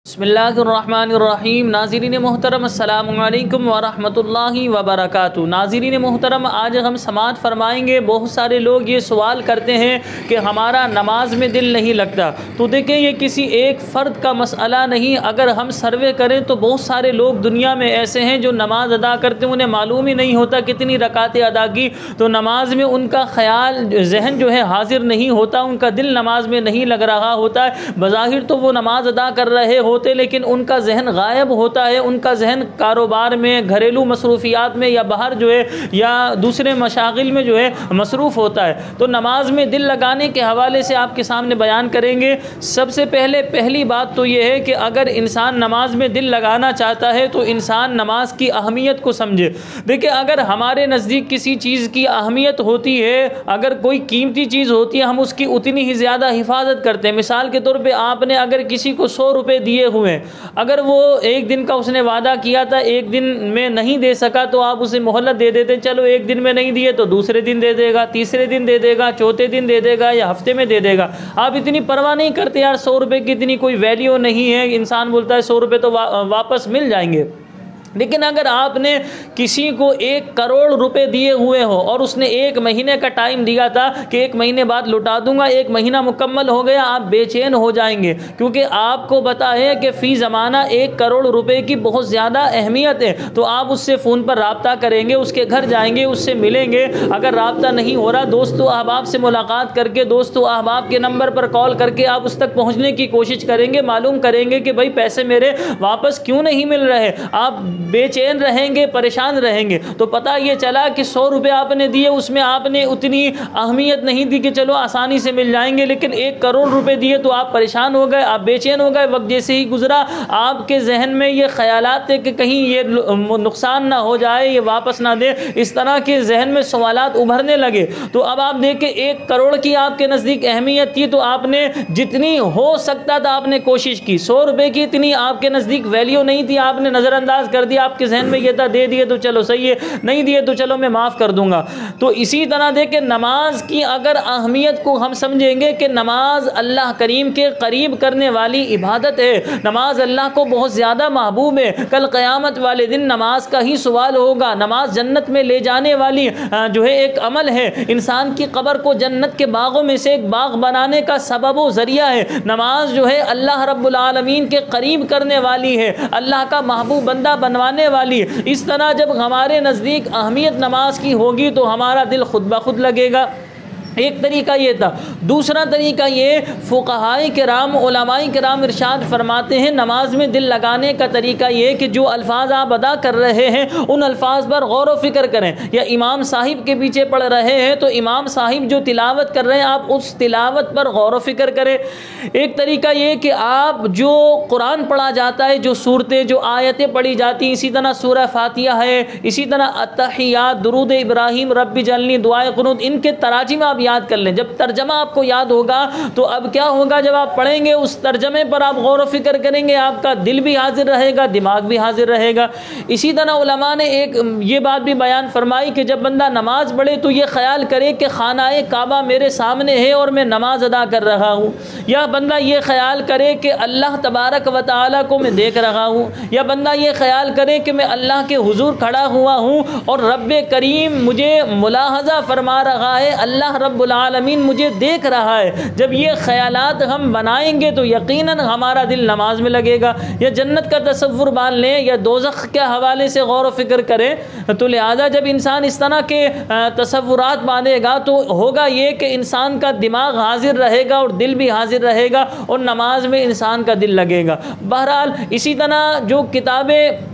बिस्मिल्लाहिर्रहमानिर्रहीम। नाज़रीन मोहतरम अस्सलामु अलैकुम वरहमतुल्लाहि वबरकातुहू। नाज़रीन मोहतरम, आज हम समाअत फरमाएंगे। बहुत सारे लोग ये सवाल करते हैं कि हमारा नमाज में दिल नहीं लगता। तो देखें, ये किसी एक फ़र्द का मसला नहीं। अगर हम सर्वे करें तो बहुत सारे लोग दुनिया में ऐसे हैं जो नमाज अदा करते हैं, उन्हें मालूम ही नहीं होता कितनी रकातें अदा की, तो नमाज में उनका ख़याल जहन जो है हाजिर नहीं होता, उनका दिल नमाज में नहीं लग रहा होता है। बज़ाहिर तो वो नमाज अदा कर रहे होते, लेकिन उनका जहन गायब होता है। उनका जहन कारोबार में, घरेलू मसरूफियात में, या बाहर जो है या दूसरे मशागिल में जो है मसरूफ़ होता है। तो नमाज में दिल लगाने के हवाले से आपके सामने बयान करेंगे। सबसे पहली बात तो ये है कि अगर इंसान नमाज में दिल लगाना चाहता है तो इंसान नमाज की अहमियत को समझे। देखिए, अगर हमारे नज़दीक किसी चीज़ की अहमियत होती है, अगर कोई कीमती चीज़ होती है, हम उसकी उतनी ही ज़्यादा हिफाजत करते हैं। मिसाल के तौर पे आपने अगर किसी को 100 रुपये दिए हुए, अगर वो एक दिन का उसने वादा किया था, एक दिन में नहीं दे सका तो आप उसे मोहलत दे देते, चलो एक दिन में नहीं दिए तो दूसरे दिन दे देगा, तीसरे दिन दे देगा, चौथे दिन दे देगा, या हफ्ते में दे देगा। आप इतनी परवाह नहीं करते, यार 100 रुपये की इतनी कोई वैल्यू नहीं है, इंसान बोलता है 100 रुपये तो वापस मिल जाएंगे। लेकिन अगर आपने किसी को 1 करोड़ रुपए दिए हुए हो और उसने 1 महीने का टाइम दिया था कि 1 महीने बाद लौटा दूंगा, 1 महीना मुकम्मल हो गया, आप बेचैन हो जाएंगे, क्योंकि आपको पता है कि फ़ी ज़माना 1 करोड़ रुपए की बहुत ज़्यादा अहमियत है। तो आप उससे फ़ोन पर रब्ता करेंगे, उसके घर जाएंगे, उससे मिलेंगे। अगर रब्ता नहीं हो रहा, दोस्तों अहबाब से मुलाकात करके, दोस्तों अहबाब के नंबर पर कॉल करके आप उस तक पहुँचने की कोशिश करेंगे, मालूम करेंगे कि भाई पैसे मेरे वापस क्यों नहीं मिल रहे। आप बेचैन रहेंगे, परेशान रहेंगे। तो पता ये चला कि 100 रुपये आपने दिए, उसमें आपने उतनी अहमियत नहीं दी कि चलो आसानी से मिल जाएंगे, लेकिन 1 करोड़ रुपए दिए तो आप परेशान हो गए, आप बेचैन हो गए। वक्त जैसे ही गुजरा, आपके जहन में ये ख्यालात थे कि कहीं ये नुकसान ना हो जाए, ये वापस ना दे, इस तरह के जहन में सवालात उभरने लगे। तो अब आप देखें, 1 करोड़ की आपके नज़दीक अहमियत थी तो आपने जितनी हो सकता था आपने कोशिश की। 100 रुपये की इतनी आपके नज़दीक वैल्यू नहीं थी, आपने नज़रअंदाज कर दिया। आपके जहन में ये था, दे दिए तो चलो सही है, नहीं दिए तो चलो मैं माफ़ कर दूंगा। तो इसी तरह देखें, नमाज की अगर अहमियत को हम समझेंगे कि नमाज अल्लाह करीम के करीब करने वाली इबादत है, नमाज अल्लाह को बहुत ज़्यादा महबूब है। कल क़यामत वाले दिन नमाज का ही सवाल होगा। नमाज जन्नत में ले जाने वाली जो है एक अमल है, इंसान की कब्र को जन्नत के बागों में से एक बाग बनाने का सबब व ज़रिया है। नमाज जो है अल्लाह रब्बुल आलमीन के करीब करने वाली है, अल्लाह का महबूब बंदा बनवाने वाली। इस तरह जब हमारे नज़दीक अहमियत नमाज की होगी तो हमारा दिल खुद ब खुद लगेगा। एक तरीका ये था। दूसरा तरीका ये, फ़ुक़हाए किराम, उलमाए किराम इरशाद फरमाते हैं, नमाज में दिल लगाने का तरीका ये कि जो अल्फाज आप अदा कर रहे हैं उन अल्फाज पर गौर व फिक्र करें। या इमाम साहिब के पीछे पढ़ रहे हैं तो इमाम साहिब जो तिलावत कर रहे हैं आप उस तिलावत पर गौर व फिक्र करें। एक तरीका ये कि आप जो कुरान पढ़ा जाता है, जो सूरतें, जो आयतें पढ़ी जाती हैं, इसी तरह सूरह फातिहा है, इसी तरह अत्तहियात, दुरूद इब्राहिम, रब्बी जल्नी, दुआए कुनूत, इनके तराजिम आप याद कर लें। जब तर्जमा आपको याद होगा तो अब क्या होगा, जब आप पढ़ेंगे उस तर्जमे पर आप गौर व फिक्र करेंगे, आपका दिल भी हाजिर रहेगा, दिमाग भी हाजिर रहेगा। इसी तरह उलमा ने एक ये बात भी बयान फरमाई कि जब बंदा नमाज पढ़े तो ये ख्याल करे कि खानाए काबा मेरे सामने है और मैं नमाज अदा कर रहा हूँ। या बंदा ये ख्याल करे कि अल्लाह तबारक व तआला को मैं देख रहा हूँ। या बंदा ये ख्याल करे कि मैं अल्लाह के हुजूर खड़ा हुआ हूँ और रब्बे करीम मुझे मुलाहजा फरमा रहा है, अल्लाह रब्बुल आलमीन मुझे देख रहा है। जब ये ख्यालात हम बनाएंगे तो यकीनन हमारा दिल नमाज में लगेगा। या जन्नत का तसव्वुर बांध लें या दोज़ख के हवाले से गौर व फिक्र करें। तो लिहाजा जब इंसान इस तरह के तसव्वुरात बांधेगा तो होगा ये कि इंसान का दिमाग हाजिर रहेगा और दिल भी हाजिर रहेगा और नमाज में इंसान का दिल लगेगा। बहरहाल इसी तरह जो किताबें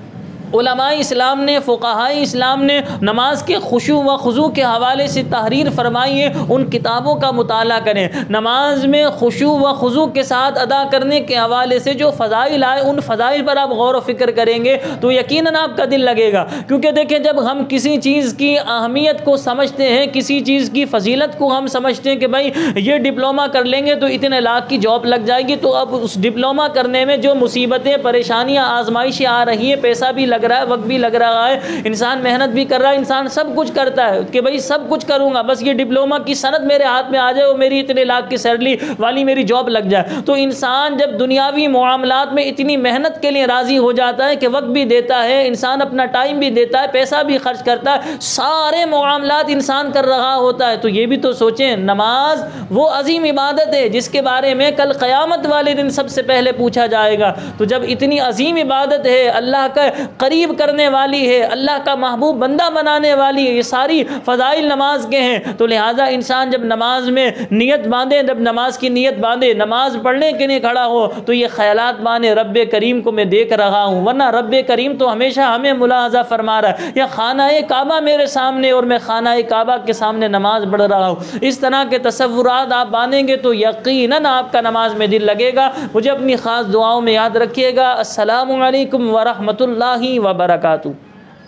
उलमाए इस्लाम ने, फ़ुक़हाए इस्लाम ने नमाज के खुशू व खुज़ू के हवाले से तहरीर फरमाई है, उन किताबों का मुताला करें। नमाज में खुशू व खुज़ू के साथ अदा करने के हवाले से जो फ़ज़ाइल आए उन फ़ज़ाइल पर आप गौर व फिक्र करेंगे तो यकीनन आपका दिल लगेगा। क्योंकि देखें, जब हम किसी चीज़ की अहमियत को समझते हैं, किसी चीज़ की फ़जीलत को हम समझते हैं कि भाई ये डिप्लोमा कर लेंगे तो इतने लाख की जॉब लग जाएगी, तो अब उस डिप्लोमा करने में जो मुसीबतें, परेशानियाँ, आजमाइशें आ रही हैं, पैसा भी लग लग रहा है, वक्त भी लग रहा है, इंसान मेहनत भी कर रहा है, इंसान सब कुछ करता है कि भाई सब कुछ करूँगा, बस ये डिप्लोमा की सनद मेरे हाथ में आ जाए और मेरी इतने लाख की सैलरी वाली मेरी जॉब लग जाए। तो इंसान जब दुनियावी मामलात में इतनी मेहनत के लिए राज़ी हो जाता है कि वक्त भी देता है, इंसान अपना टाइम भी देता है, पैसा भी खर्च करता है, सारे मामलात इंसान कर रहा होता है, तो ये भी तो सोचें नमाज वो अजीम इबादत है जिसके बारे में कल क़यामत वाले दिन सबसे पहले पूछा जाएगा। तो जब इतनी अजीम इबादत है, अल्लाह का करीब करने वाली है, अल्लाह का महबूब बंदा बनाने वाली है, ये सारी फ़ज़ाइल नमाज के हैं, तो लिहाजा इंसान जब नमाज में नियत बांधे, जब नमाज की नियत बांधे, नमाज पढ़ने के लिए खड़ा हो, तो ये ख्यालात माने रब्बे करीम को मैं देख रहा हूँ, वरना रब्बे करीम तो हमेशा हमें मुलाहज़ा फरमा रहा है, या खाना-ए काबा मेरे सामने और मैं खाना-ए काबा के सामने नमाज पढ़ रहा हूँ। इस तरह के तसव्वुरात आप बांधेंगे तो यकीनन आपका नमाज में दिल लगेगा। मुझे अपनी ख़ास दुआओं में याद रखिएगा। अस्सलामु अलैकुम व रहमतुल्लाहि व बरकातुहू।